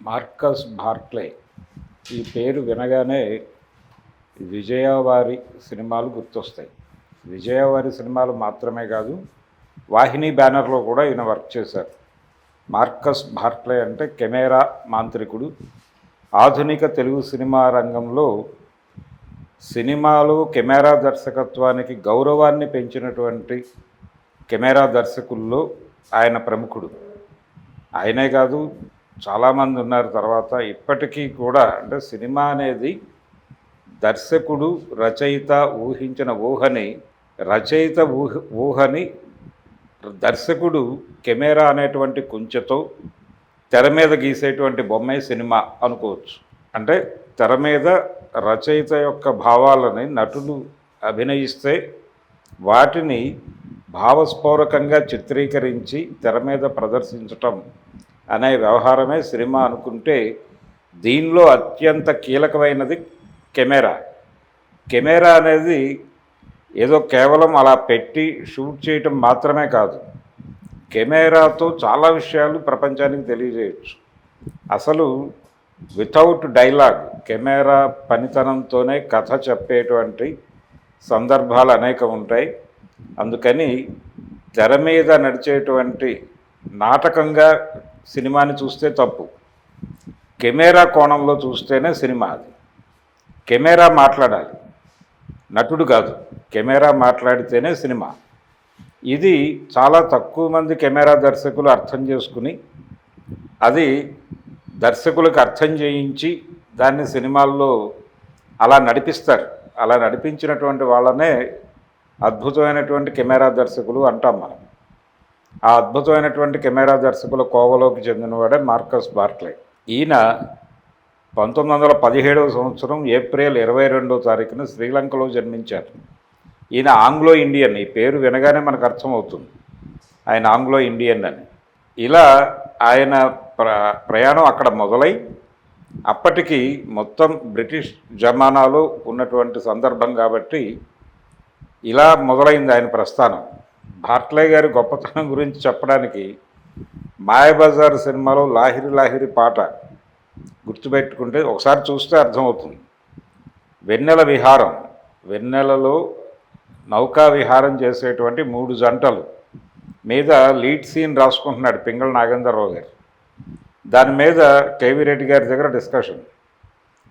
Marcus Barclay ఈ పేరు వినగానే విజయవారి సినిమాలు గుర్తొస్తాయి. విజయవారి సినిమాలు మాత్రమే కాదు, వాహిని బ్యానర్లో కూడా ఈయన వర్క్ చేశారు. మార్కస్ బార్క్లే అంటే కెమెరా మాంత్రికుడు. ఆధునిక తెలుగు సినిమా రంగంలో సినిమాలు కెమెరా దర్శకత్వానికి గౌరవాన్ని పెంచినటువంటి కెమెరా దర్శకుల్లో ఆయన ప్రముఖుడు. ఆయనే కాదు, చాలామంది ఉన్నారు. తర్వాత ఇప్పటికీ కూడా అంటే సినిమా అనేది దర్శకుడు రచయిత ఊహించిన ఊహని, రచయిత ఊహని దర్శకుడు కెమెరా అనేటువంటి కుంచెతో తెర మీద గీసేటువంటి బొమ్మే సినిమా అనుకోవచ్చు. అంటే తెర మీద రచయిత యొక్క భావాలని నటులు అభినయిస్తే వాటిని భావస్ఫోరకంగా చిత్రీకరించి తెర మీద ప్రదర్శించటం అనే వ్యవహారమే సినిమా అనుకుంటే, దీనిలో అత్యంత కీలకమైనది కెమెరా. కెమెరా అనేది ఏదో కేవలం అలా పెట్టి షూట్ చేయటం మాత్రమే కాదు, కెమెరాతో చాలా విషయాలు ప్రపంచానికి తెలియజేయచ్చు. అసలు వితౌట్ డైలాగ్ కెమెరా పనితనంతోనే కథ చెప్పేటువంటి సందర్భాలు అనేక ఉంటాయి. అందుకని తెర మీద నడిచేటువంటి నాటకంగా సినిమాని చూస్తే తప్పు, కెమెరా కోణంలో చూస్తేనే సినిమా. అది కెమెరా మాట్లాడాలి, నటుడు కాదు. కెమెరా మాట్లాడితేనే సినిమా. ఇది చాలా తక్కువ మంది కెమెరా దర్శకులు అర్థం చేసుకుని, అది దర్శకులకు అర్థం చేయించి దాన్ని సినిమాల్లో అలా నడిపిస్తారు. అలా నడిపించినటువంటి వాళ్ళనే అద్భుతమైనటువంటి కెమెరా దర్శకులు అంటాం మనం. ఆ అద్భుతమైనటువంటి కెమెరా దర్శకుల కోవలోకి చెందినవాడే మార్కస్ బార్క్లే. ఈయన 1917 సంవత్సరం ఏప్రిల్ 22వ తారీఖున శ్రీలంకలో జన్మించారు. ఈయన ఆంగ్లో ఇండియన్. ఈ పేరు వినగానే మనకు అర్థమవుతుంది ఆయన ఆంగ్లో ఇండియన్ అని. ఇలా ఆయన ప్రయాణం అక్కడ మొదలై, అప్పటికి మొత్తం బ్రిటిష్ జమానాలో ఉన్నటువంటి సందర్భం కాబట్టి ఇలా మొదలైంది ఆయన ప్రస్థానం. బార్క్లే గారి గొప్పతనం గురించి చెప్పడానికి మాయాబజార్ సినిమాలో లాహిరి లాహిరి పాట గుర్తుపెట్టుకుంటే ఒకసారి చూస్తే అర్థమవుతుంది. వెన్నెల విహారం, వెన్నెలలో నౌకా విహారం చేసేటువంటి 3 జంటలు మీద లీడ్ సీన్ రాసుకుంటున్నాడు పింగళ నాగేంద్రరావు గారు. దాని మీద కేవీ రెడ్డి గారి దగ్గర డిస్కషన్.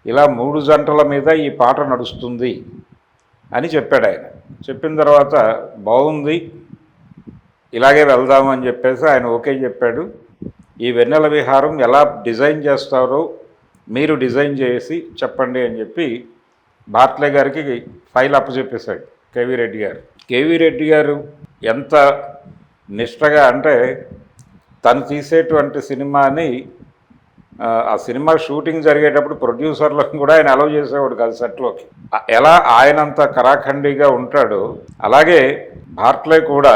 ఇలా 3 జంటల మీద ఈ పాట నడుస్తుంది అని చెప్పాడు ఆయన. చెప్పిన తర్వాత బాగుంది, ఇలాగే వెళ్దాము అని చెప్పేసి ఆయన ఓకే చెప్పాడు. ఈ వెన్నెల విహారం ఎలా డిజైన్ చేస్తారో మీరు డిజైన్ చేసి చెప్పండి అని చెప్పి బార్క్లే గారికి ఫైల్ అప్పచెప్పేశాడు కేవీ రెడ్డి గారు. కేవీ రెడ్డి గారు ఎంత నిష్టగా అంటే, తను తీసేటువంటి సినిమాని ఆ సినిమా షూటింగ్ జరిగేటప్పుడు ప్రొడ్యూసర్లను కూడా ఆయన అలౌ చేసేవాడు కాదు సెట్లోకి. ఎలా ఆయనంత కరాఖండిగా ఉంటాడో అలాగే బార్క్లే కూడా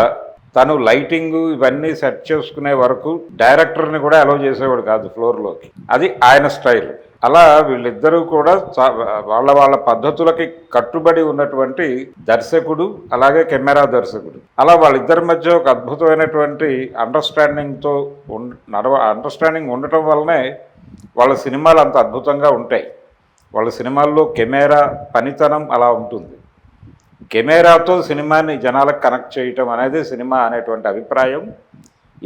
తను లైటింగు ఇవన్నీ సెట్ చేసుకునే వరకు డైరెక్టర్ని కూడా అలౌ చేసేవాడు కాదు ఫ్లోర్లోకి. అది ఆయన స్టైల్. అలా వీళ్ళిద్దరూ కూడా వాళ్ళ పద్ధతులకి కట్టుబడి ఉన్నటువంటి దర్శకుడు, అలాగే కెమెరా దర్శకుడు. అలా వాళ్ళిద్దరి మధ్య ఒక అద్భుతమైనటువంటి అండర్స్టాండింగ్ ఉండటం వల్లనే వాళ్ళ సినిమాలు అంత అద్భుతంగా ఉంటాయి. వాళ్ళ సినిమాల్లో కెమెరా పనితనం అలా ఉంటుంది. కెమెరాతో సినిమాని జనాలకు కనెక్ట్ చేయటం అనేది సినిమా అనేటువంటి అభిప్రాయం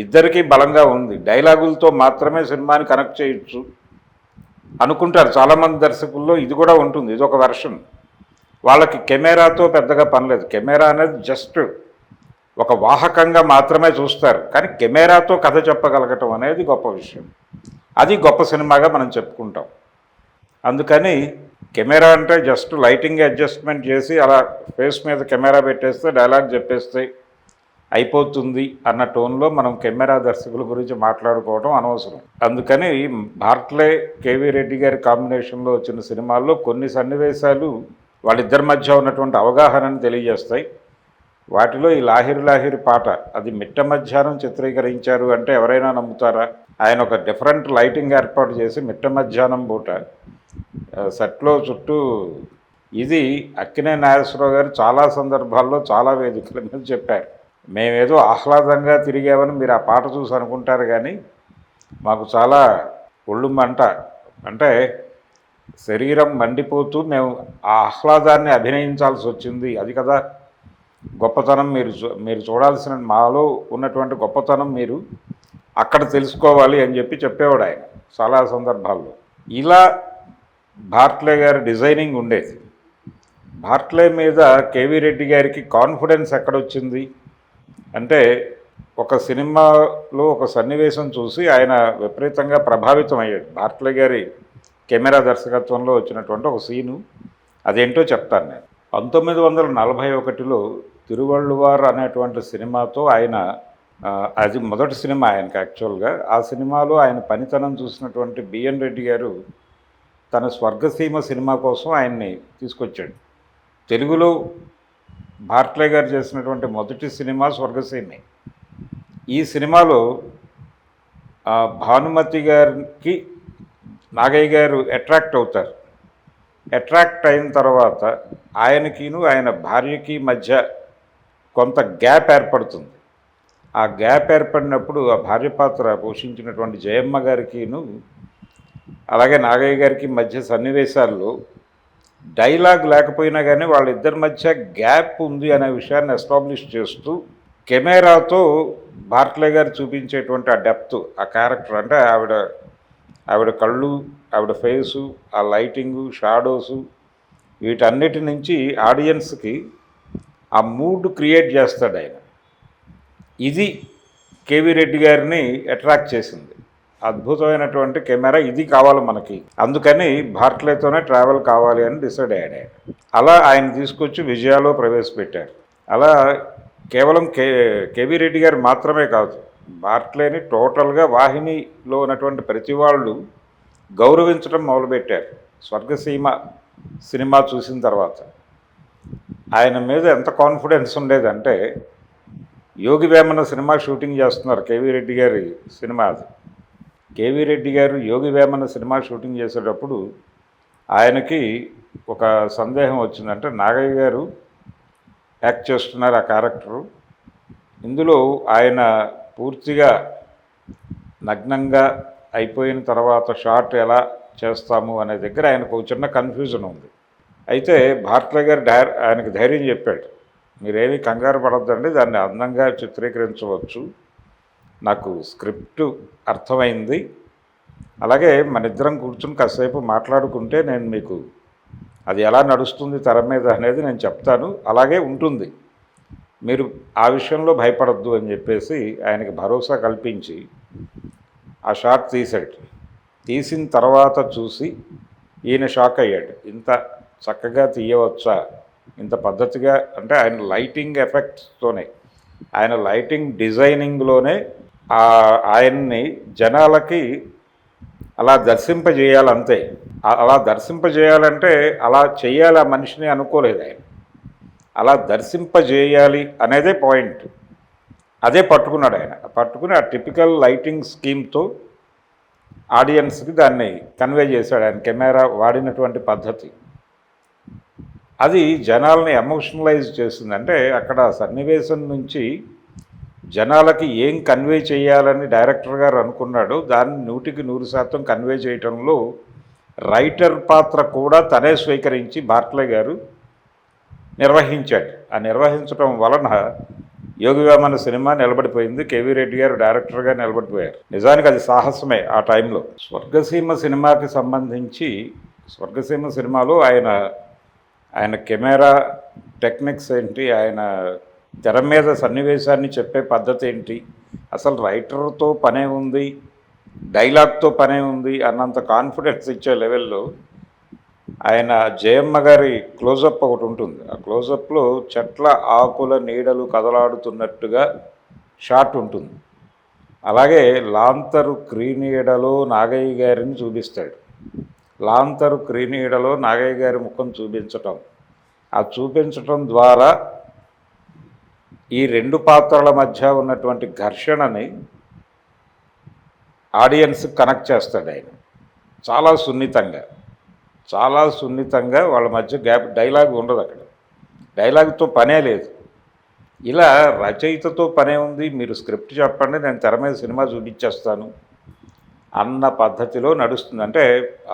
ఇద్దరికీ బలంగా ఉంది. డైలాగులతో మాత్రమే సినిమాని కనెక్ట్ చేయొచ్చు అనుకుంటారు చాలామంది దర్శకుల్లో. ఇది కూడా ఉంటుంది, ఇది ఒక వెర్షన్. వాళ్ళకి కెమెరాతో పెద్దగా పనిలేదు. కెమెరా అనేది జస్ట్ ఒక వాహకంగా మాత్రమే చూస్తారు. కానీ కెమెరాతో కథ చెప్పగలగటం అనేది గొప్ప విషయం. అది గొప్ప సినిమాగా మనం చెప్పుకుంటాం. అందుకని కెమెరా అంటే జస్ట్ లైటింగ్ అడ్జస్ట్మెంట్ చేసి అలా ఫేస్ మీద కెమెరా పెట్టేస్తే డైలాగ్ చెప్పేస్తే అయిపోతుంది అన్న టోన్లో మనం కెమెరా దర్శకుల గురించి మాట్లాడుకోవడం అనవసరం. అందుకని బార్క్లే కేవీ రెడ్డి గారి కాంబినేషన్లో వచ్చిన సినిమాల్లో కొన్ని సన్నివేశాలు వాళ్ళిద్దరి మధ్య ఉన్నటువంటి అవగాహనను తెలియజేస్తాయి. వాటిలో ఈ లాహిరి లాహిరి పాట, అది మిట్ట మధ్యాహ్నం చిత్రీకరించారు అంటే ఎవరైనా నమ్ముతారా? ఆయన ఒక డిఫరెంట్ లైటింగ్ ఏర్పాటు చేసి మిట్ట మధ్యాహ్నం పూట సెట్లో చుట్టూ, ఇది అక్కినే నాగేశ్వరరావు గారు చాలా సందర్భాల్లో చాలా వేదికల మీద చెప్పారు. మేమేదో ఆహ్లాదంగా తిరిగామని మీరు ఆ పాట చూసి అనుకుంటారు, కానీ మాకు చాలా ఒళ్ళు మంట, అంటే శరీరం మండిపోతూ మేము ఆ ఆహ్లాదాన్ని అభినయించాల్సి వచ్చింది. అది కదా గొప్పతనం, మీరు చూడాల్సిన మాలో ఉన్నటువంటి గొప్పతనం మీరు అక్కడ తెలుసుకోవాలి అని చెప్పేవాడు ఆయన చాలా సందర్భాల్లో. ఇలా బార్క్లే గారి డిజైనింగ్ ఉండేది. బార్క్లే మీద కేవీ రెడ్డి గారికి కాన్ఫిడెన్స్ ఎక్కడొచ్చింది అంటే, ఒక సినిమాలో ఒక సన్నివేశం చూసి ఆయన విపరీతంగా ప్రభావితం అయ్యాడు. బార్క్లే గారి కెమెరా దర్శకత్వంలో వచ్చినటువంటి ఒక సీను, అదేంటో చెప్తాను నేను. 1941లో తిరువళ్ళువార్ అనేటువంటి సినిమాతో ఆయన, అది మొదటి సినిమా ఆయనకి యాక్చువల్గా. ఆ సినిమాలో ఆయన పనితనం చూసినటువంటి బిఎన్ రెడ్డి గారు తన స్వర్గసీమ సినిమా కోసం ఆయన్ని తీసుకొచ్చాడు. తెలుగులో బార్క్లే గారు చేసినటువంటి మొదటి సినిమా స్వర్గసీమే. ఈ సినిమాలో భానుమతి గారికి నాగయ్య గారు అట్రాక్ట్ అవుతారు. అట్రాక్ట్ అయిన తర్వాత ఆయనకిను ఆయన భార్యకి మధ్య కొంత గ్యాప్ ఏర్పడుతుంది. ఆ గ్యాప్ ఏర్పడినప్పుడు ఆ భార్య పాత్ర పోషించినటువంటి జయమ్మ గారికిను అలాగే నాగయ్య గారికి మధ్య సన్నివేశాల్లో డైలాగ్ లేకపోయినా కానీ వాళ్ళిద్దరి మధ్య గ్యాప్ ఉంది అనే విషయాన్ని ఎస్టాబ్లిష్ చేస్తూ కెమెరాతో బార్క్లే గారు చూపించేటువంటి ఆ డెప్త్, ఆ క్యారెక్టర్, అంటే ఆవిడ కళ్ళు, ఆవిడ ఫేసు, ఆ లైటింగు, షాడోసు, వీటన్నిటి నుంచి ఆడియన్స్కి ఆ మూడ్ క్రియేట్ చేస్తాడు ఆయన. ఇది కేవీ రెడ్డి గారిని అట్రాక్ట్ చేసింది. అద్భుతమైనటువంటి కెమెరా, ఇది కావాలి మనకి, అందుకని బార్క్లేతోనే ట్రావెల్ కావాలి అని డిసైడ్ అయ్యాడు ఆయన. అలా ఆయన తీసుకొచ్చి విజయాలో ప్రవేశపెట్టారు. అలా కేవలం కేవీ రెడ్డి గారు మాత్రమే కాదు, బార్క్లేని టోటల్గా వాహినిలో ఉన్నటువంటి ప్రతి వాళ్ళు గౌరవించడం మొదలుపెట్టారు. స్వర్గసీమ సినిమా చూసిన తర్వాత ఆయన మీద ఎంత కాన్ఫిడెన్స్ ఉండేదంటే, యోగి వేమన సినిమా షూటింగ్ చేస్తున్నారు, కేవీ రెడ్డి గారి సినిమా అది. కేవీ రెడ్డి గారు యోగి వేమన సినిమా షూటింగ్ చేసేటప్పుడు ఆయనకి ఒక సందేహం వచ్చిందంటే, నాగయ్య గారు యాక్ట్ చేస్తున్నారు ఆ క్యారెక్టరు, ఇందులో ఆయన పూర్తిగా నగ్నంగా అయిపోయిన తర్వాత షాట్ ఎలా చేస్తాము అనే దగ్గర ఆయనకు ఒక చిన్న కన్ఫ్యూజన్ ఉంది. అయితే బార్క్లే గారు ఆయనకు ధైర్యం చెప్పాడు, మీరేమీ కంగారు పడొద్దండి, దాన్ని అందంగా చిత్రీకరించవచ్చు, నాకు స్క్రిప్టు అర్థమైంది, అలాగే మన ఇద్దరం కూర్చుని కాసేపు మాట్లాడుకుంటే నేను మీకు అది ఎలా నడుస్తుంది తెర మీద అనేది నేను చెప్తాను, అలాగే ఉంటుంది, మీరు ఆ విషయంలో భయపడద్దు అని చెప్పేసి ఆయనకి భరోసా కల్పించి ఆ షాట్ తీశాడు. తీసిన తర్వాత చూసి ఈయన షాక్ అయ్యాడు, ఇంత చక్కగా తీయవచ్చా, ఇంత పద్ధతిగా, అంటే ఆయన లైటింగ్ ఎఫెక్ట్స్తోనే, ఆయన లైటింగ్ డిజైనింగ్లోనే ఆయన్ని జనాలకి అలా దర్శింపజేయాలంతే. అలా దర్శింపజేయాలంటే అలా చేయాలి ఆ మనిషిని అనుకోలేదు ఆయన, అలా దర్శింపజేయాలి అనేదే పాయింట్. అదే పట్టుకున్నాడు ఆయన. పట్టుకుని ఆ టిపికల్ లైటింగ్ స్కీమ్తో ఆడియన్స్కి దాన్ని కన్వే చేశాడు ఆయన, కెమెరా వాడినటువంటి పద్ధతి. అది జనాల్ని ఎమోషనలైజ్ చేసింది. అంటే అక్కడ సన్నివేశం నుంచి జనాలకి ఏం కన్వే చేయాలని డైరెక్టర్ గారు అనుకున్నాడో దాన్ని 100% కన్వే చేయటంలో రైటర్ పాత్ర కూడా తనే స్వీకరించి బార్క్లే గారు నిర్వహించాడు. ఆ నిర్వహించడం వలన యోగి వేమన సినిమా నిలబడిపోయింది, కేవీ రెడ్డి గారు డైరెక్టర్గా నిలబడిపోయారు. నిజానికి అది సాహసమే ఆ టైంలో. స్వర్గసీమ సినిమాకి సంబంధించి, స్వర్గసీమ సినిమాలో ఆయన కెమెరా టెక్నిక్స్ ఏంటి, ఆయన తెర మీద సన్నివేశాన్ని చెప్పే పద్ధతి ఏంటి, అసలు రైటర్తో పనే ఉంది, డైలాగ్తో పనే ఉంది అన్నంత కాన్ఫిడెన్స్ ఇచ్చే లెవెల్లో ఆయన జయమ్మ గారి క్లోజప్ ఒకటి ఉంటుంది. ఆ క్లోజప్లో చెట్ల ఆకుల నీడలు కదలాడుతున్నట్టుగా షాట్ ఉంటుంది. అలాగే లాంతరు క్రీనీడలో నాగయ్య గారిని చూపిస్తాడు. లాంతరు క్రీనీడలో నాగయ్య గారి ముఖం చూపించటం, ఆ చూపించటం ద్వారా ఈ రెండు పాత్రల మధ్య ఉన్నటువంటి ఘర్షణని ఆడియన్స్ కనెక్ట్ చేస్తాడు ఆయన. చాలా సున్నితంగా వాళ్ళ మధ్య గ్యాప్, డైలాగ్ ఉండదు అక్కడ, డైలాగ్తో పనే లేదు. ఇలా రచయితతో పనే ఉంది, మీరు స్క్రిప్ట్ చెప్పండి నేను తెర మీద సినిమా చూపించేస్తాను అన్న పద్ధతిలో నడుస్తుంది. అంటే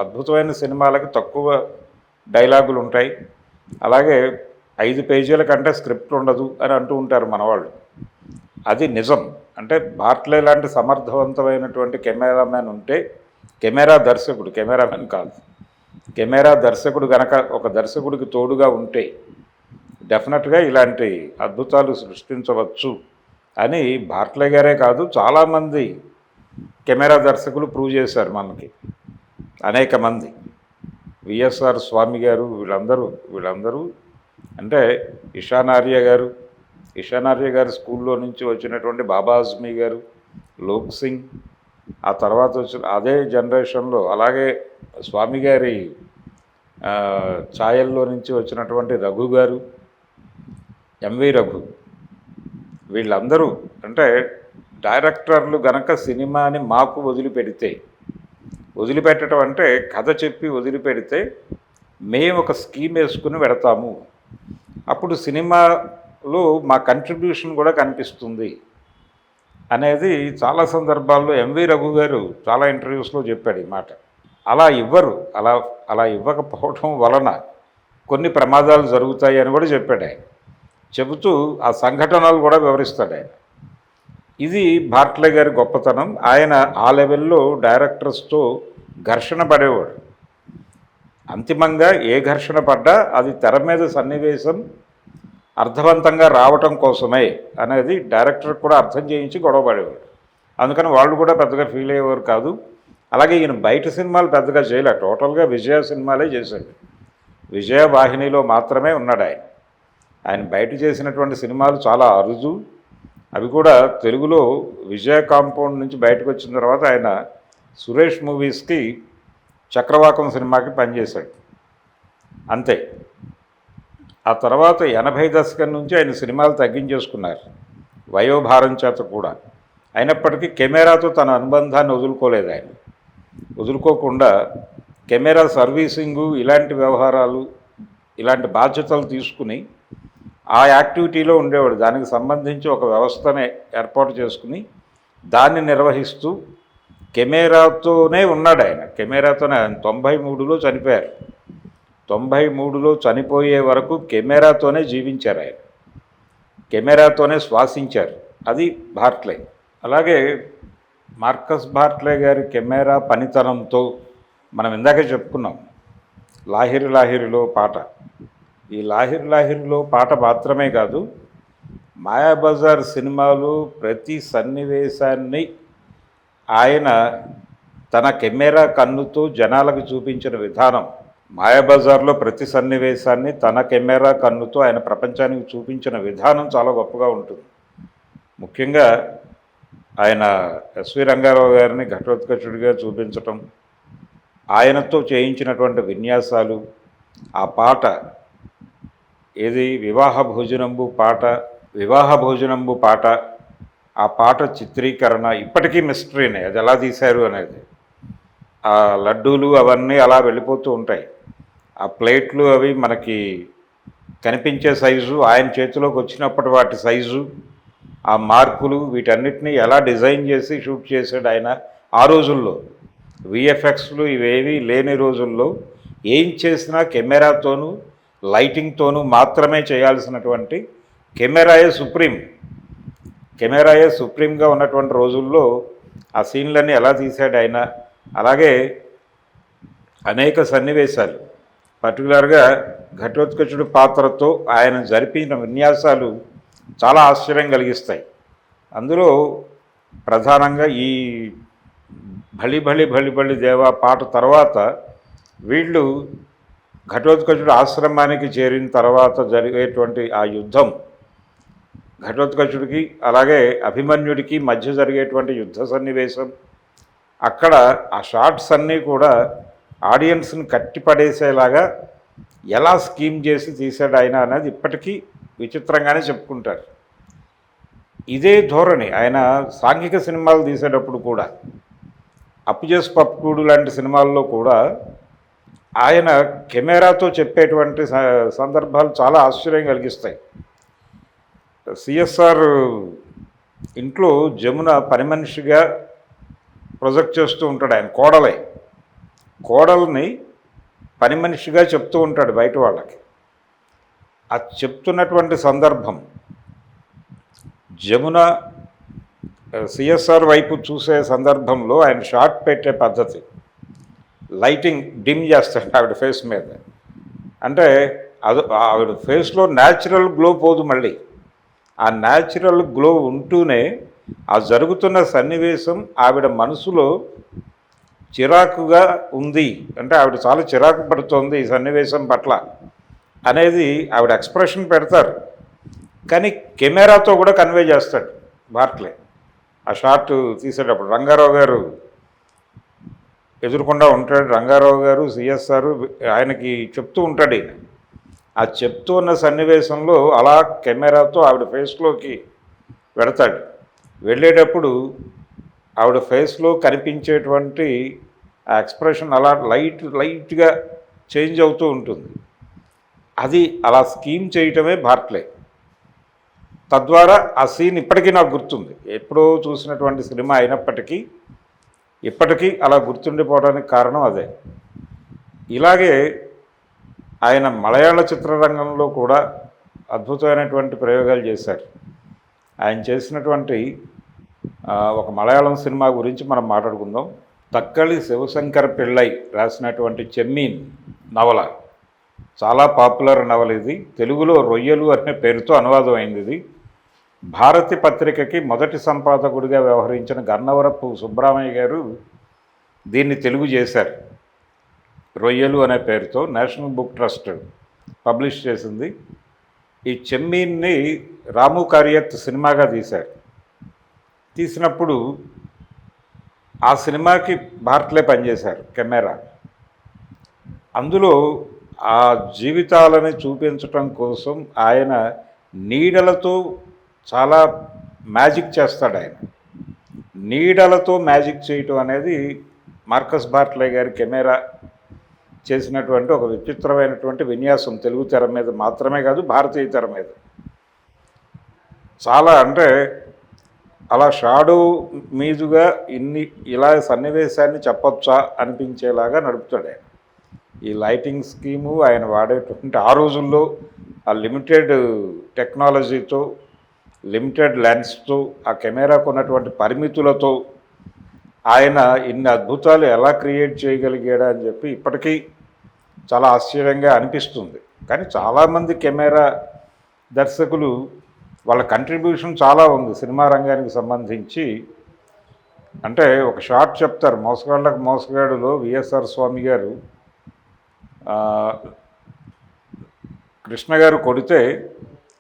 అద్భుతమైన సినిమాలకి తక్కువ డైలాగులు ఉంటాయి, అలాగే 5 పేజీల కంటే స్క్రిప్ట్ ఉండదు అని అంటూ ఉంటారు మనవాళ్ళు. అది నిజం. అంటే బార్ట్లే లాంటి సమర్థవంతమైనటువంటి కెమెరామ్యాన్ ఉంటే, కెమెరా దర్శకుడు, కెమెరామ్యాన్ కాదు, కెమెరా దర్శకుడు గనక ఒక దర్శకుడికి తోడుగా ఉంటే డెఫినెట్గా ఇలాంటి అద్భుతాలు సృష్టించవచ్చు అని బార్ట్లే గారే కాదు, చాలామంది కెమెరా దర్శకులు ప్రూవ్ చేశారు మనకి. అనేక మంది, విఎస్ఆర్ స్వామి గారు, వీళ్ళందరూ అంటే ఇషానార్య గారి స్కూల్లో నుంచి వచ్చినటువంటి బాబా ఆజ్మీ గారు, లోక్ సింగ్, ఆ తర్వాత వచ్చిన అదే జనరేషన్లో అలాగే స్వామి గారి ఛాయల్లో నుంచి వచ్చినటువంటి రఘు గారు, ఎంవి రఘు, వీళ్ళందరూ అంటే డైరెక్టర్లు గనక సినిమాని మాకు వదిలిపెట్టడం అంటే కథ చెప్పి వదిలిపెడితే మేము ఒక స్కీమ్ వేసుకుని పెడతాము, అప్పుడు సినిమాలో మా కంట్రిబ్యూషన్ కూడా కనిపిస్తుంది అనేది చాలా సందర్భాల్లో ఎంవి రఘు గారు చాలా ఇంటర్వ్యూస్లో చెప్పాడు ఈ మాట. అలా ఇవ్వరు, అలా ఇవ్వకపోవడం వలన కొన్ని ప్రమాదాలు జరుగుతాయి అని కూడా చెప్పాడు ఆయన. చెబుతూ ఆ సంఘటనలు కూడా వివరిస్తాడు ఆయన. ఇది బార్ట్లే గారి గొప్పతనం. ఆయన ఆ లెవెల్లో డైరెక్టర్స్తో ఘర్షణ పడేవాడు. అంతిమంగా ఏ ఘర్షణ పడ్డా అది తెర మీద సన్నివేశం అర్థవంతంగా రావటం కోసమే అనేది డైరెక్టర్ కూడా అర్థం చేయించి గొడవ పడేవాడు. అందుకని వాళ్ళు కూడా పెద్దగా ఫీల్ అయ్యేవారు కాదు. అలాగే ఈయన బయట సినిమాలు పెద్దగా చేయలే, టోటల్గా విజయ సినిమాలే చేశాడు. విజయ వాహినిలో మాత్రమే ఉన్నాడు ఆయన బయట చేసినటువంటి సినిమాలు చాలా అరుదు. అవి కూడా తెలుగులో విజయ కాంపౌండ్ నుంచి బయటకు వచ్చిన తర్వాత ఆయన సురేష్ మూవీస్కి చక్రవాకం సినిమాకి పనిచేశాడు, అంతే. ఆ తర్వాత 80 దశకం నుంచి ఆయన సినిమాలు తగ్గించేసుకున్నారు వయోభారం చేత కూడా. అయినప్పటికీ కెమెరాతో తన అనుబంధాన్ని వదులుకోకుండా కెమెరా సర్వీసింగు, ఇలాంటి వ్యవహారాలు, ఇలాంటి బాధ్యతలు తీసుకుని ఆ యాక్టివిటీలో ఉండేవాడు. దానికి సంబంధించి ఒక వ్యవస్థనే ఏర్పాటు చేసుకుని దాన్ని నిర్వహిస్తూ కెమెరాతోనే ఉన్నాడు ఆయన. కెమెరాతోనే ఆయన 93లో చనిపోయారు. 93లో చనిపోయే వరకు కెమెరాతోనే జీవించారు ఆయన, కెమెరాతోనే శ్వాసించారు. అది బార్ట్లే. అలాగే మార్కస్ బార్ట్లే గారి కెమెరా పనితనంతో మనం ఇందాకే చెప్పుకున్నాం లాహిరి లాహిరిలో పాట. ఈ లాహిరి లాహిరిలో పాట మాత్రమే కాదు, మాయాబజార్ సినిమాలో ప్రతి సన్నివేశాన్ని ఆయన తన కెమెరా కన్నుతో జనాలకు చూపించిన విధానం, మాయాబజార్లో ప్రతి సన్నివేశాన్ని తన కెమెరా కన్నుతో ఆయన ప్రపంచానికి చూపించిన విధానం చాలా గొప్పగా ఉంటుంది. ముఖ్యంగా ఆయన ఎస్వి రంగారావు గారిని ఘటోత్కచుడిగా చూపించటం, ఆయనతో చేయించినటువంటి విన్యాసాలు, ఆ పాట ఏది వివాహ భోజనంబు పాట, ఆ పాట చిత్రీకరణ ఇప్పటికీ మిస్టరీనే, అది ఎలా తీశారు అనేది. ఆ లడ్డూలు అవన్నీ అలా వెళ్ళిపోతూ ఉంటాయి, ఆ ప్లేట్లు అవి మనకి కనిపించే సైజు, ఆయన చేతిలోకి వచ్చినప్పటి వాటి సైజు, ఆ మార్కులు, వీటన్నిటినీ ఎలా డిజైన్ చేసి షూట్ చేశాడు ఆయన. ఆ రోజుల్లో విఎఫ్ఎక్స్లు ఇవేవి లేని రోజుల్లో ఏం చేసినా కెమెరాతోనూ లైటింగ్తోనూ మాత్రమే చేయాల్సినటువంటి కెమెరాయే సుప్రీంగా ఉన్నటువంటి రోజుల్లో ఆ సీన్లన్నీ ఎలా తీశాడు ఆయన. అలాగే అనేక సన్నివేశాలు, పర్టికులర్గా ఘటోత్కచుడి పాత్రతో ఆయన జరిపిన విన్యాసాలు చాలా ఆశ్చర్యం కలిగిస్తాయి. అందులో ప్రధానంగా ఈ భళి భళి భళి భళి దేవా పాట తర్వాత వీళ్ళు ఘటోత్కచుడు ఆశ్రమానికి చేరిన తర్వాత జరిగేటువంటి ఆ యుద్ధం, ఘటోత్కచుడికి అలాగే అభిమన్యుడికి మధ్య జరిగేటువంటి యుద్ధ సన్నివేశం, అక్కడ ఆ షార్ట్స్ అన్నీ కూడా ఆడియన్స్ని కట్టిపడేసేలాగా ఎలా స్కీమ్ చేసి తీసాడు ఆయన అనేది ఇప్పటికీ విచిత్రంగానే చెప్పుకుంటారు. ఇదే ధోరణి ఆయన సాంఘిక సినిమాలు తీసేటప్పుడు కూడా, అప్పుచేసి పప్పుకూడు లాంటి సినిమాల్లో కూడా ఆయన కెమెరాతో చెప్పేటువంటి సందర్భాలు చాలా ఆశ్చర్యం కలిగిస్తాయి. సిఎస్ఆర్ ఇంట్లో జమున పని మనిషిగా ప్రొజెక్ట్ చేస్తూ ఉంటాడు. ఆయన కోడల్ని పని మనిషిగా చెప్తూ ఉంటాడు బయట వాళ్ళకి. ఆ చెప్తున్నటువంటి సందర్భం జమున సిఎస్ఆర్ వైపు చూసే సందర్భంలో ఆయన షాట్ పెట్టే పద్ధతి, లైటింగ్ డిమ్ చేస్తాడు ఆవిడ ఫేస్ మీద. అంటే అది ఆవిడ ఫేస్లో న్యాచురల్ గ్లో పోదు, మళ్ళీ ఆ న్యాచురల్ గ్లో ఉంటూనే ఆ జరుగుతున్న సన్నివేశం ఆవిడ మనసులో చిరాకుగా ఉంది, అంటే ఆవిడ చాలా చిరాకు పడుతోంది ఈ సన్నివేశం పట్ల అనేది ఆవిడ ఎక్స్ప్రెషన్ పెడతారు. కానీ కెమెరాతో కూడా కన్వే చేస్తాడు బార్క్లే. ఆ షాట్ తీసేటప్పుడు రంగారావు గారు ఎదురుకుండా ఉంటాడు, రంగారావు గారు సిఎస్ఆర్ ఆయనకి చెప్తూ ఉంటాడు. ఈయన ఆ చెప్తూ ఉన్న సన్నివేశంలో అలా కెమెరాతో ఆవిడ ఫేస్లోకి పెడతాడు. వెళ్ళేటప్పుడు ఆవిడ ఫేస్లో కనిపించేటువంటి ఆ ఎక్స్ప్రెషన్ అలా లైట్గా చేంజ్ అవుతూ ఉంటుంది. అది అలా స్కీమ్ చేయటమే బార్క్లే. తద్వారా ఆ సీన్ ఇప్పటికీ నాకు గుర్తుంది. ఎప్పుడో చూసినటువంటి సినిమా అయినప్పటికీ ఇప్పటికీ అలా గుర్తుండిపోవడానికి కారణం అదే. ఇలాగే ఆయన మలయాళ చిత్రరంగంలో కూడా అద్భుతమైనటువంటి ప్రయోగాలు చేశారు. ఆయన చేసినటువంటి ఒక మలయాళం సినిమా గురించి మనం మాట్లాడుకుందాం. తక్కళి శివశంకర్ పిళ్ళై రాసినటువంటి చెమ్మీన్ నవల చాలా పాపులర్ నవల ఇది. తెలుగులో రొయ్యలు అనే పేరుతో అనువాదం అయింది. ఇది భారతి పత్రికకి మొదటి సంపాదకుడిగా వ్యవహరించిన గన్నవరపు సుబ్రహ్మణ్య గారు దీన్ని తెలుగు చేశారు. రొయ్యలు అనే పేరుతో నేషనల్ బుక్ ట్రస్ట్ పబ్లిష్ చేసింది. ఈ చెమ్మీన్ని రాము కార్యత్ సినిమాగా తీశారు. తీసినప్పుడు ఆ సినిమాకి బార్క్లే పనిచేశారు కెమెరా. అందులో ఆ జీవితాలని చూపించటం కోసం ఆయన నీడలతో చాలా మ్యాజిక్ చేస్తాడు. ఆయన నీడలతో మ్యాజిక్ చేయటం అనేది మార్కస్ బార్క్లే గారి కెమెరా చేసినటువంటి ఒక విచిత్రమైనటువంటి విన్యాసం. తెలుగు తెర మీద మాత్రమే కాదు, భారతీయ తెర మీద చాలా, అంటే అలా షాడో మీదుగా ఇలా సన్నివేశాన్ని చెప్పొచ్చా అనిపించేలాగా నడుపుతాడు ఆయన. ఈ లైటింగ్ స్కీము ఆయన వాడేటువంటి ఆ రోజుల్లో ఆ లిమిటెడ్ టెక్నాలజీతో, లిమిటెడ్ లెన్స్తో, ఆ కెమెరాకు ఉన్నటువంటి పరిమితులతో ఆయన ఇన్ని అద్భుతాలు ఎలా క్రియేట్ చేయగలిగాడా అని చెప్పి ఇప్పటికీ చాలా ఆశ్చర్యంగా అనిపిస్తుంది. కానీ చాలామంది కెమెరా దర్శకులు వాళ్ళ కంట్రిబ్యూషన్ చాలా ఉంది సినిమా రంగానికి సంబంధించి. అంటే ఒక షాట్ చెప్తారు, మోసగాళ్ళకు మోసగాడులో విఎస్ఆర్ స్వామి గారు కృష్ణ గారు కొడితే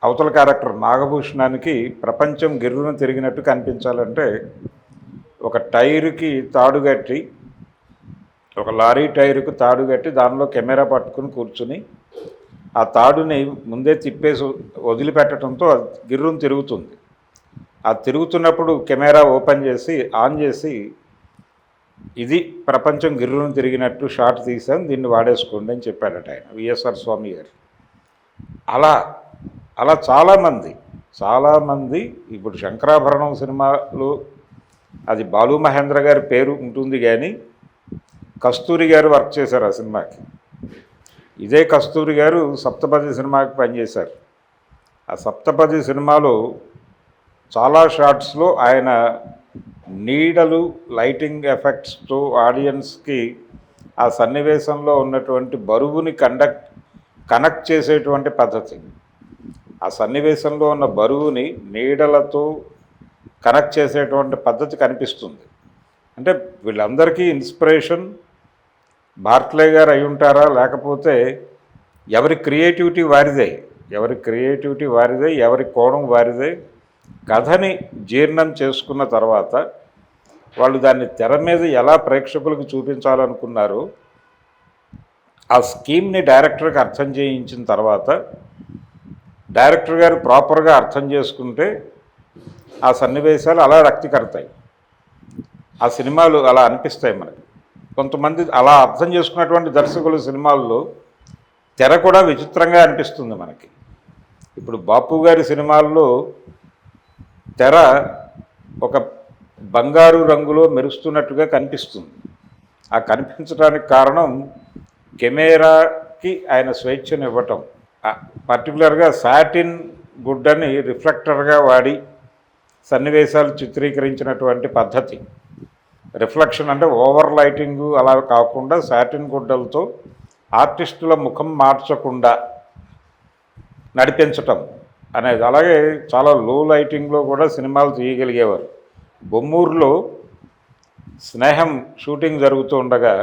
అవతల క్యారెక్టర్ నాగభూషణానికి ప్రపంచం గిర్రున తిరిగినట్టు కనిపించాలంటే ఒక టైరుకి తాడు కట్టి, ఒక లారీ టైరుకు తాడు కట్టి దానిలో కెమెరా పట్టుకుని కూర్చుని ఆ తాడుని ముందే తిప్పేసి వదిలిపెట్టడంతో అది గిర్రును తిరుగుతుంది. ఆ తిరుగుతున్నప్పుడు కెమెరా ఓపెన్ చేసి ఆన్ చేసి ఇది ప్రపంచం గిర్రును తిరిగినట్టు షాట్ తీసాం, దీన్ని వాడేసుకోండి అని చెప్పాడట ఆయన, విఎస్ఆర్ స్వామి గారు. అలా చాలామంది ఇప్పుడు శంకరాభరణం సినిమాలో అది బాలు మహేంద్ర గారి పేరు ఉంటుంది, కానీ కస్తూరి గారు వర్క్ చేశారు ఆ సినిమాకి. ఇదే కస్తూరి గారు సప్తపది సినిమాకి పనిచేశారు. ఆ సప్తపది సినిమాలో చాలా షాట్స్లో ఆయన నీడలు, లైటింగ్ ఎఫెక్ట్స్తో ఆడియన్స్కి ఆ సన్నివేశంలో ఉన్నటువంటి బరువుని కనెక్ట్ చేసేటువంటి పద్ధతి, ఆ సన్నివేశంలో ఉన్న బరువుని నీడలతో కనెక్ట్ చేసేటువంటి పద్ధతి కనిపిస్తుంది. అంటే వీళ్ళందరికీ ఇన్స్పిరేషన్ బార్క్లే గారు అయి ఉంటారా, లేకపోతే ఎవరి క్రియేటివిటీ వారిదే, ఎవరి కోణం వారిదే. కథని జీర్ణం చేసుకున్న తర్వాత వాళ్ళు దాన్ని తెర మీద ఎలా ప్రేక్షకులకు చూపించాలనుకున్నారో ఆ స్కీమ్ని డైరెక్టర్కి అర్థం చేయించిన తర్వాత డైరెక్టర్ గారు ప్రాపర్గా అర్థం చేసుకుంటే ఆ సన్నివేశాలు అలా రక్తికడతాయి, ఆ సినిమాలు అలా అనిపిస్తాయి మనకి. కొంతమంది అలా అర్థం చేసుకున్నటువంటి దర్శకుల సినిమాల్లో తెర కూడా విచిత్రంగా అనిపిస్తుంది మనకి. ఇప్పుడు బాపు గారి సినిమాల్లో తెర ఒక బంగారు రంగులో మెరుస్తున్నట్టుగా కనిపిస్తుంది. ఆ కనిపించడానికి కారణం కెమెరాకి ఆయన స్వేచ్ఛను ఇవ్వటం. పర్టికులర్గా సాటిన్ గుడ్డని రిఫ్లెక్టర్గా వాడి సన్నివేశాలు చిత్రీకరించినటువంటి పద్ధతి. రిఫ్లెక్షన్ అంటే ఓవర్ లైటింగు అలా కాకుండా సాటిన్ గుడ్డలతో ఆర్టిస్టుల ముఖం మార్చకుండా నడిపించటం అనేది. అలాగే చాలా లో లైటింగ్లో కూడా సినిమాలు తీయగలిగేవారు. బొమ్మూరులో స్నేహం షూటింగ్ జరుగుతూ ఉండగా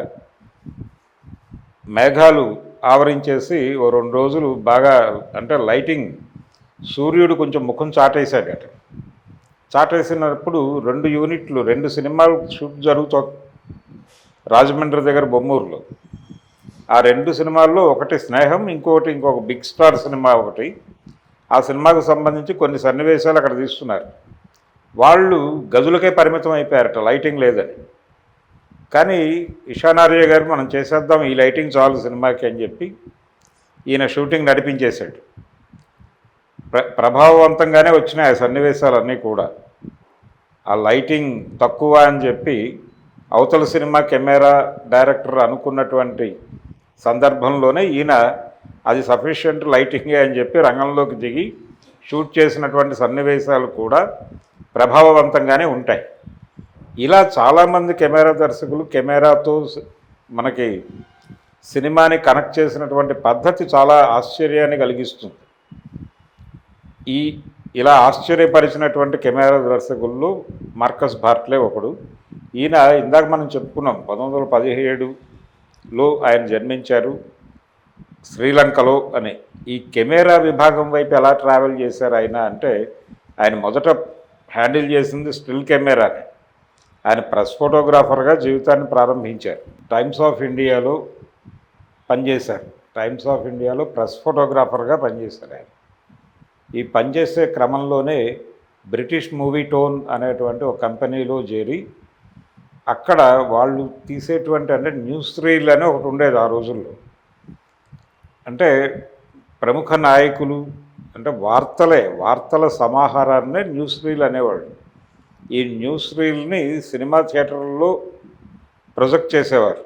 మేఘాలు ఆవరించేసి ఓ 2 రోజులు బాగా అంటే లైటింగ్, సూర్యుడు కొంచెం ముఖం చాటేశాడట. చాటేసినప్పుడు 2 యూనిట్లు 2 సినిమాలు షూట్ జరుగుతూ రాజమండ్రి దగ్గర బొమ్మూరులో. ఆ 2 సినిమాల్లో ఒకటి స్నేహం, ఇంకొక బిగ్ స్టార్ సినిమా ఒకటి. ఆ సినిమాకు సంబంధించి కొన్ని సన్నివేశాలు అక్కడ తీస్తున్నారు. వాళ్ళు గదులకే పరిమితం అయిపోయారట, లైటింగ్ లేదని. కానీ ఇషానార్య గారు మనం చేసేద్దాం, ఈ లైటింగ్ చాలు సినిమాకి అని చెప్పి ఈయన షూటింగ్ నడిపించేశాడు. ప్రభావవంతంగానే వచ్చినాయి ఆ సన్నివేశాలన్నీ కూడా. ఆ లైటింగ్ తక్కువ అని చెప్పి అవతల సినిమా కెమెరా డైరెక్టర్ అనుకున్నటువంటి సందర్భంలోనే ఈయన అది సఫిషియెంట్ లైటింగే అని చెప్పి రంగంలోకి దిగి షూట్ చేసినటువంటి సన్నివేశాలు కూడా ప్రభావవంతంగానే ఉంటాయి. ఇలా చాలామంది కెమెరా దర్శకులు కెమెరాతో మనకి సినిమాని కనెక్ట్ చేసినటువంటి పద్ధతి చాలా ఆశ్చర్యాన్ని కలిగిస్తుంది. ఇలా ఆశ్చర్యపరిచినటువంటి కెమెరా దర్శకుల్లో మార్కస్ బార్ట్లే ఒకడు. ఈయన ఇందాక మనం చెప్పుకున్నాం 1917లో ఆయన జన్మించారు శ్రీలంకలో అని. ఈ కెమెరా విభాగం వైపు ఎలా ట్రావెల్ చేశారు ఆయన అంటే, ఆయన మొదట హ్యాండిల్ చేసింది స్టిల్ కెమెరాని. ఆయన ప్రెస్ ఫోటోగ్రాఫర్గా జీవితాన్ని ప్రారంభించారు. టైమ్స్ ఆఫ్ ఇండియాలో పనిచేశారు. టైమ్స్ ఆఫ్ ఇండియాలో ప్రెస్ ఫోటోగ్రాఫర్గా పనిచేశారు ఆయన. ఈ పనిచేసే క్రమంలోనే బ్రిటిష్ మూవీ టోన్ అనేటువంటి ఒక కంపెనీలో చేరి అక్కడ వాళ్ళు తీసేటువంటి అంటే న్యూస్ రీల్ అని ఒకటి ఉండేది ఆ రోజుల్లో. అంటే ప్రముఖ నాయకులు అంటే వార్తల సమాహారాన్నే న్యూస్ రీల్ అనేవాళ్ళు. ఈ న్యూస్ రీల్ని సినిమా థియేటర్లలో ప్రొజెక్ట్ చేసేవారు.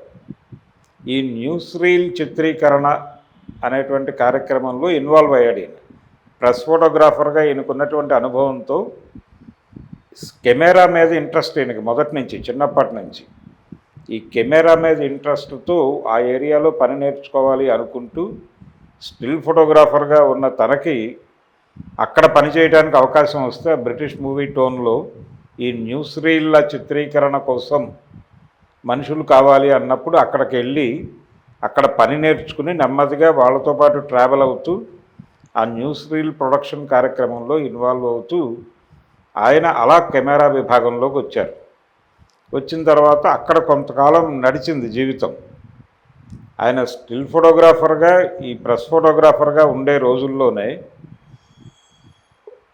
ఈ న్యూస్ రీల్ చిత్రీకరణ అనేటువంటి కార్యక్రమంలో ఇన్వాల్వ్ అయ్యాడు ఈయన. ప్రెస్ ఫోటోగ్రాఫర్గా ఈయనకున్నటువంటి అనుభవంతో కెమెరా మీద ఇంట్రెస్ట్ ఈయనకి మొదటి నుంచి, చిన్నప్పటి నుంచి. ఈ కెమెరా మీద ఇంట్రెస్ట్తో ఆ ఏరియాలో పని నేర్చుకోవాలి అనుకుంటూ స్టిల్ ఫోటోగ్రాఫర్గా ఉన్న తనకి అక్కడ పనిచేయడానికి అవకాశం వస్తే బ్రిటిష్ మూవీ టోన్లో ఈ న్యూస్ రీల్ల చిత్రీకరణ కోసం మనుషులు కావాలి అన్నప్పుడు అక్కడికి వెళ్ళి అక్కడ పని నేర్చుకుని నెమ్మదిగా వాళ్ళతో పాటు ట్రావెల్ అవుతూ ఆ న్యూస్ రీల్ ప్రొడక్షన్ కార్యక్రమంలో ఇన్వాల్వ్ అవుతూ ఆయన అలా కెమెరా విభాగంలోకి వచ్చారు. వచ్చిన తర్వాత అక్కడ కొంతకాలం నడిచింది జీవితం. ఆయన స్టిల్ ఫోటోగ్రాఫర్గా ఈ ప్రెస్ ఫోటోగ్రాఫర్గా ఉండే రోజుల్లోనే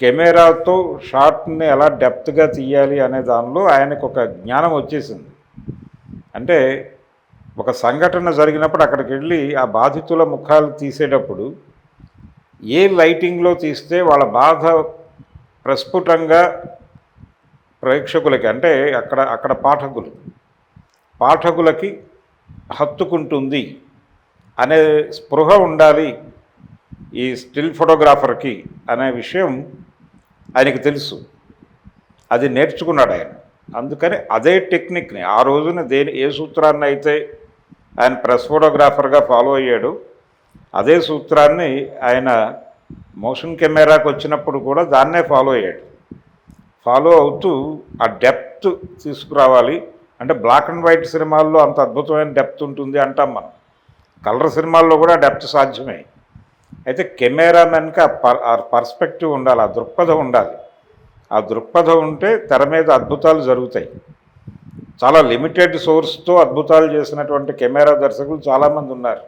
కెమెరాతో షాట్ని ఎలా డెప్త్గా తీయాలి అనే దానిలో ఆయనకు ఒక జ్ఞానం వచ్చేసింది. అంటే ఒక సంఘటన జరిగినప్పుడు అక్కడికి వెళ్ళి ఆ బాధితుల ముఖాలు తీసేటప్పుడు ఏ లైటింగ్లో తీస్తే వాళ్ళ బాధ ప్రస్ఫుటంగా ప్రేక్షకులకి అంటే అక్కడ పాఠకులకి హత్తుకుంటుంది అనే స్పృహ ఉండాలి ఈ స్టిల్ ఫోటోగ్రాఫర్కి అనే విషయం ఆయనకి తెలుసు. అది నేర్చుకున్నాడు ఆయన. అందుకని అదే టెక్నిక్ని ఆ రోజున ఏ సూత్రాన్ని అయితే ఆయన ప్రెస్ ఫోటోగ్రాఫర్గా ఫాలో అయ్యాడు, అదే సూత్రాన్ని ఆయన మోషన్ కెమెరాకి వచ్చినప్పుడు కూడా దాన్నే ఫాలో అయ్యాడు. ఫాలో అవుతూ ఆ డెప్త్ తీసుకురావాలి. అంటే బ్లాక్ అండ్ వైట్ సినిమాల్లో అంత అద్భుతమైన డెప్త్ ఉంటుంది అంటాం మనం. కలర్ సినిమాల్లో కూడా డెప్త్ సాధ్యమే. అయితే కెమెరామెన్కి ఆ పర్స్పెక్టివ్ ఉండాలి, ఆ దృక్పథం ఉండాలి. ఆ దృక్పథం ఉంటే తెర మీద అద్భుతాలు జరుగుతాయి. చాలా లిమిటెడ్ సోర్స్తో అద్భుతాలు చేసినటువంటి కెమెరా దర్శకులు చాలామంది ఉన్నారు.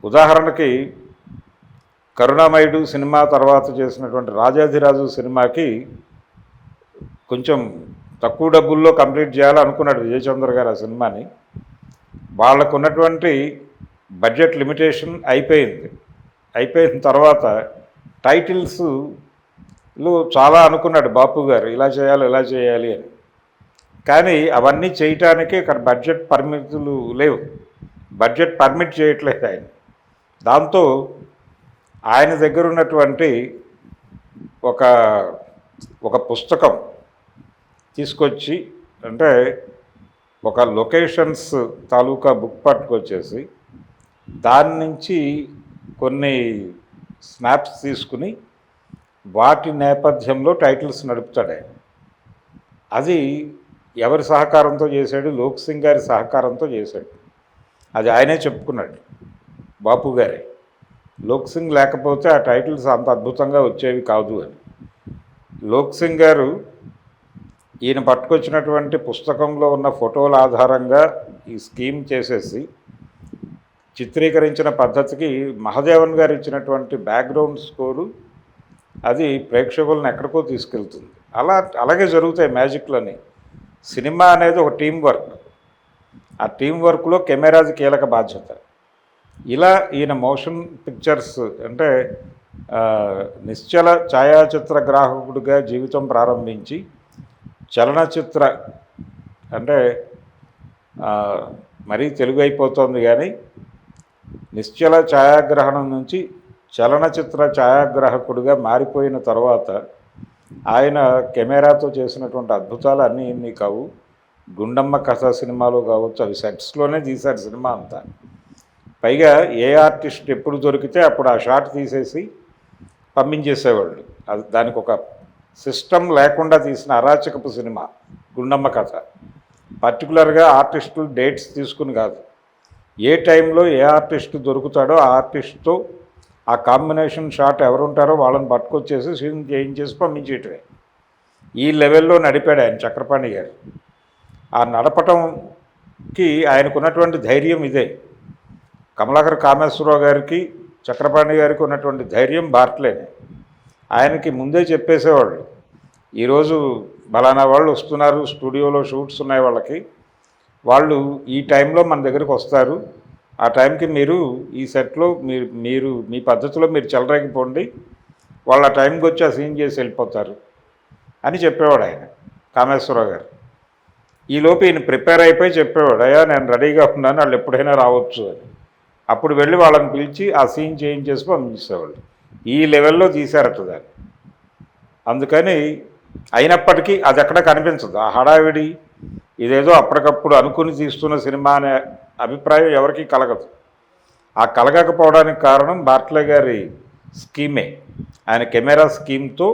ఉదాహరణకి కరుణామయుడు సినిమా తర్వాత చేసినటువంటి రాజాధిరాజు సినిమాకి కొంచెం తక్కువ డబ్బుల్లో కంప్లీట్ చేయాలనుకున్నాడు విజయచంద్ర గారు ఆ సినిమాని. వాళ్ళకు ఉన్నటువంటి బడ్జెట్ లిమిటేషన్ అయిపోయిన తర్వాత టైటిల్స్లో చాలా అనుకున్నాడు బాపు గారు, ఇలా చేయాలి అని. కానీ అవన్నీ చేయటానికి ఇక్కడ బడ్జెట్ పరిమితులు లేవు, బడ్జెట్ పర్మిట్ చేయట్లేదు ఆయన. దాంతో ఆయన దగ్గర ఉన్నటువంటి ఒక ఒక పుస్తకం తీసుకొచ్చి, అంటే ఒక లొకేషన్స్ తాలూకా బుక్ పట్టుకొచ్చేసి దాని నుంచి కొన్ని స్నాప్స్ తీసుకుని వాటి నేపథ్యంలో టైటిల్స్ నడుపుతాడు ఆయన. అది ఎవరి సహకారంతో చేశాడు? లోక్ సింగ్ గారి సహకారంతో చేశాడు. అది ఆయనే చెప్పుకున్నాడు, బాపు గారే. లోక్ సింగ్ లేకపోతే ఆ టైటిల్స్ అంత అద్భుతంగా వచ్చేవి కాదు అని. లోక్ సింగ్ గారు ఈయన పట్టుకొచ్చినటువంటి పుస్తకంలో ఉన్న ఫోటోల ఆధారంగా ఈ స్కీమ్ చేసేసి చిత్రీకరించిన పద్ధతికి మహాదేవన్ గారు ఇచ్చినటువంటి బ్యాక్గ్రౌండ్ స్కోరు అది ప్రేక్షకులను ఎక్కడికో తీసుకెళ్తుంది. అలాగే జరుగుతాయి మ్యాజిక్లని. సినిమా అనేది ఒక టీం వర్క్, ఆ టీం వర్క్లో కెమెరాది కీలక బాధ్యత. ఇలా ఈయన మోషన్ పిక్చర్స్ అంటే నిశ్చల ఛాయాచిత్ర గ్రాహకుడిగా జీవితం ప్రారంభించి చలనచిత్ర అంటే మరీ తెలుగు అయిపోతుంది కానీ నిశ్చల ఛాయాగ్రహణం నుంచి చలనచిత్ర ఛాయాగ్రాహకుడిగా మారిపోయిన తర్వాత ఆయన కెమెరాతో చేసినటువంటి అద్భుతాలు అన్నీ ఇన్ని కావు. గుండమ్మ కథ సినిమాలో కావచ్చు, అవి సెట్స్లోనే తీశారు సినిమా అంతా. పైగా ఏ ఆర్టిస్ట్ ఎప్పుడు దొరికితే అప్పుడు ఆ షాట్ తీసేసి పంపించేసేవాళ్ళు. అది దానికి ఒక సిస్టమ్ లేకుండా తీసిన అరాచకపు సినిమా గుండమ్మ కథ. పర్టికులర్గా ఆర్టిస్టులు డేట్స్ తీసుకుని కాదు, ఏ టైంలో ఏ ఆర్టిస్ట్ దొరుకుతాడో ఆ ఆర్టిస్ట్తో ఆ కాంబినేషన్ షాట్ ఎవరుంటారో వాళ్ళని పట్టుకొచ్చేసి సీన్ చేయించేసి పంపించేయటమే. ఈ లెవెల్లో నడిపాడు ఆయన చక్రపాణి గారు. ఆ నడపటంకి ఆయనకున్నటువంటి ధైర్యం ఇదే. కమలాకర్ కామేశ్వరరావు గారికి చక్రపాణి గారికి ఉన్నటువంటి ధైర్యం బార్ట్లేనే. ఆయనకి ముందే చెప్పేసేవాళ్ళు, ఈరోజు బలానా వాళ్ళు వస్తున్నారు, స్టూడియోలో షూట్స్ ఉన్నాయి వాళ్ళకి, వాళ్ళు ఈ టైంలో మన దగ్గరికి వస్తారు, ఆ టైంకి మీరు ఈ సెట్లో మీరు మీ పద్ధతిలో మీరు చెలరేగిపోండి, వాళ్ళ టైంకి వచ్చి ఆ సీన్ చేసి వెళ్ళిపోతారు అని చెప్పేవాడు ఆయన కామేశ్వరరావు గారు. ఈలోపు ఈయన ప్రిపేర్ అయిపోయి చెప్పేవాడు, అయ్యా నేను రెడీగా ఉన్నాను, వాళ్ళు ఎప్పుడైనా రావచ్చు అని. అప్పుడు వెళ్ళి వాళ్ళని పిలిచి ఆ సీన్ చేయించేసి పంపించేసేవాళ్ళు. ఈ లెవెల్లో తీశారట దాన్ని. అందుకని అయినప్పటికీ అది ఎక్కడ కనిపించదు ఆ హడావిడి, ఇదేదో అప్పటికప్పుడు అనుకుని తీస్తున్న సినిమా అనే అభిప్రాయం ఎవరికీ కలగదు. ఆ కలగకపోవడానికి కారణం బార్ట్లే గారి స్కీమే. ఆయన కెమెరా స్కీమ్తో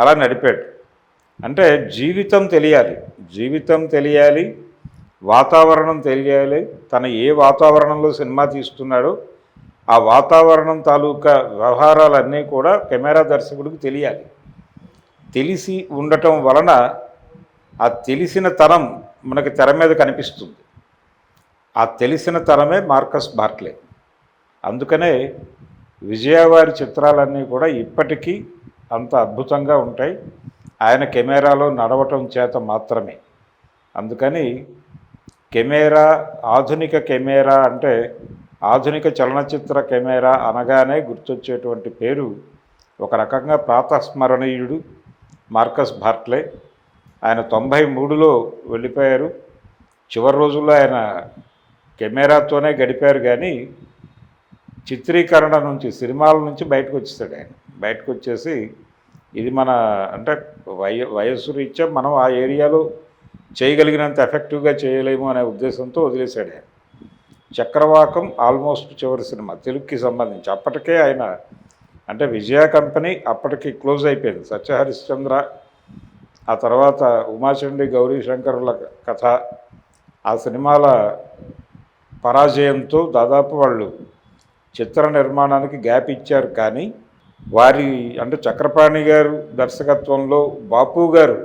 అలా నడిపాడు. అంటే జీవితం తెలియాలి, వాతావరణం తెలియాలి. తన ఏ వాతావరణంలో సినిమా తీస్తున్నాడో ఆ వాతావరణం తాలూకా వ్యవహారాలన్నీ కూడా కెమెరా దర్శకుడికి తెలియాలి. తెలిసి ఉండటం వలన ఆ తెలిసిన తరం మనకి తెర మీద కనిపిస్తుంది. ఆ తెలిసిన తరమే మార్కస్ బార్ట్లే. అందుకనే విజయవారి చిత్రాలన్నీ కూడా ఇప్పటికీ అంత అద్భుతంగా ఉంటాయి, ఆయన కెమెరాలో నడవటం చేత మాత్రమే. అందుకని కెమెరా, ఆధునిక కెమెరా అంటే ఆధునిక చలనచిత్ర కెమెరా అనగానే గుర్తొచ్చేటువంటి పేరు ఒక రకంగా ప్రాతస్మరణీయుడు మార్కస్ బార్ట్లే. ఆయన 93లో వెళ్ళిపోయారు. చివరి రోజుల్లో ఆయన కెమెరాతోనే గడిపారు, కానీ చిత్రీకరణ నుంచి సినిమాల నుంచి బయటకు వచ్చేసాడు ఆయన. బయటకు వచ్చేసి ఇది మన అంటే వయస్సు రీత్యా మనం ఆ ఏరియాలో చేయగలిగినంత ఎఫెక్టివ్గా చేయలేము అనే ఉద్దేశంతో వదిలేశాడు ఆయన. చక్రవాకం ఆల్మోస్ట్ చివరి సినిమా తెలుగుకి సంబంధించి. అప్పటికే ఆయన అంటే విజయ కంపెనీ అప్పటికి క్లోజ్ అయిపోయింది. సత్యహరిశ్చంద్ర, ఆ తర్వాత ఉమాచండి గౌరీశంకరుల కథ, ఆ సినిమాల పరాజయంతో దాదాపు వాళ్ళు చిత్ర నిర్మాణానికి గ్యాప్ ఇచ్చారు. కానీ వారి అంటే చక్రపాణి గారు దర్శకత్వంలో బాపు గారు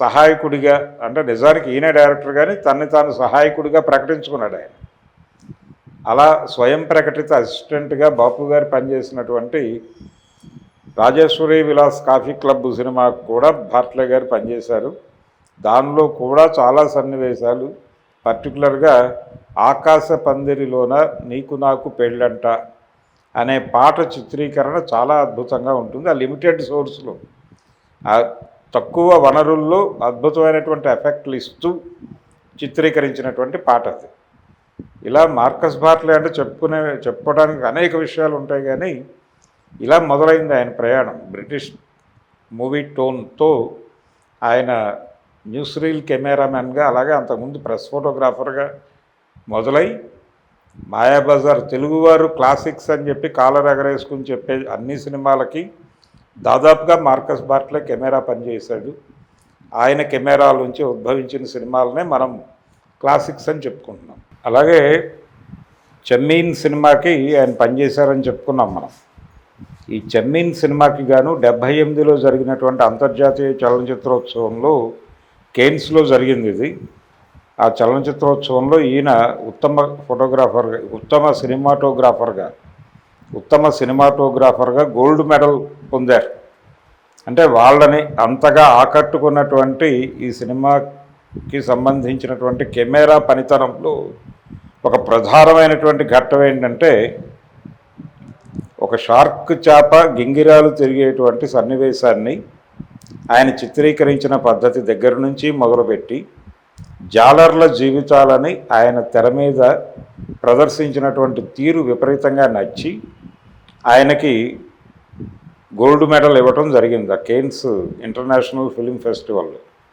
సహాయకుడిగా, అంటే నిజానికి ఈయన డైరెక్టర్ కానీ తన్ని తాను సహాయకుడిగా ప్రకటించుకున్నాడు ఆయన. అలా స్వయం ప్రకటిత అసిస్టెంట్గా బాపు గారు పనిచేసినటువంటి రాజేశ్వరి విలాస్ కాఫీ క్లబ్ సినిమాకు కూడా బార్ట్లే గారు పనిచేశారు. దానిలో కూడా చాలా సన్నివేశాలు, పర్టికులర్గా ఆకాశ పందిరిలోన నీకు నాకు పెళ్ళంట అనే పాట చిత్రీకరణ చాలా అద్భుతంగా ఉంటుంది. ఆ లిమిటెడ్ సోర్స్లో తక్కువ వనరుల్లో అద్భుతమైనటువంటి ఎఫెక్ట్లు ఇస్తూ చిత్రీకరించినటువంటి పాట అది. ఇలా మార్కస్ బార్ట్లే అంటే చెప్పుకోవడానికి అనేక విషయాలు ఉంటాయి, కానీ ఇలా మొదలైంది ఆయన ప్రయాణం. బ్రిటిష్ మూవీ టోన్తో ఆయన న్యూస్ రీల్ కెమెరామెన్గా, అలాగే అంతకుముందు ప్రెస్ ఫోటోగ్రాఫర్గా మొదలై మాయాబజార్, తెలుగువారు క్లాసిక్స్ అని చెప్పి కాలర్ ఎగరేసుకుని చెప్పే అన్ని సినిమాలకి దాదాపుగా మార్కస్ బార్ట్లే కెమెరా పనిచేశాడు. ఆయన కెమెరాల నుంచి ఉద్భవించిన సినిమాలనే మనం క్లాసిక్స్ అని చెప్పుకుంటున్నాం. అలాగే చెమ్మీన్ సినిమాకి ఆయన పనిచేశారని చెప్పుకున్నాం మనం. ఈ చెమ్మీన్ సినిమాకి గాను 78లో జరిగినటువంటి అంతర్జాతీయ చలనచిత్రోత్సవంలో కేన్స్లో జరిగింది ఇది. ఆ చలనచిత్రోత్సవంలో ఈయన ఉత్తమ సినిమాటోగ్రాఫర్గా గోల్డ్ మెడల్ పొందారు. అంటే వాళ్ళని అంతగా ఆకట్టుకున్నటువంటి ఈ సినిమాకి సంబంధించినటువంటి కెమెరా పనితనంలో ఒక ప్రధానమైనటువంటి ఘట్టం ఏంటంటే, ఒక షార్క్ చేప గింగిరాలు తిరిగేటువంటి సన్నివేశాన్ని ఆయన చిత్రీకరించిన పద్ధతి దగ్గర నుంచి మొదలుపెట్టి జాలర్ల జీవితాలని ఆయన తెర మీద ప్రదర్శించినటువంటి తీరు విపరీతంగా నచ్చి ఆయనకి గోల్డ్ మెడల్ ఇవ్వటం జరిగింది ఆ కేన్స్ ఇంటర్నేషనల్ ఫిల్మ్ ఫెస్టివల్లో.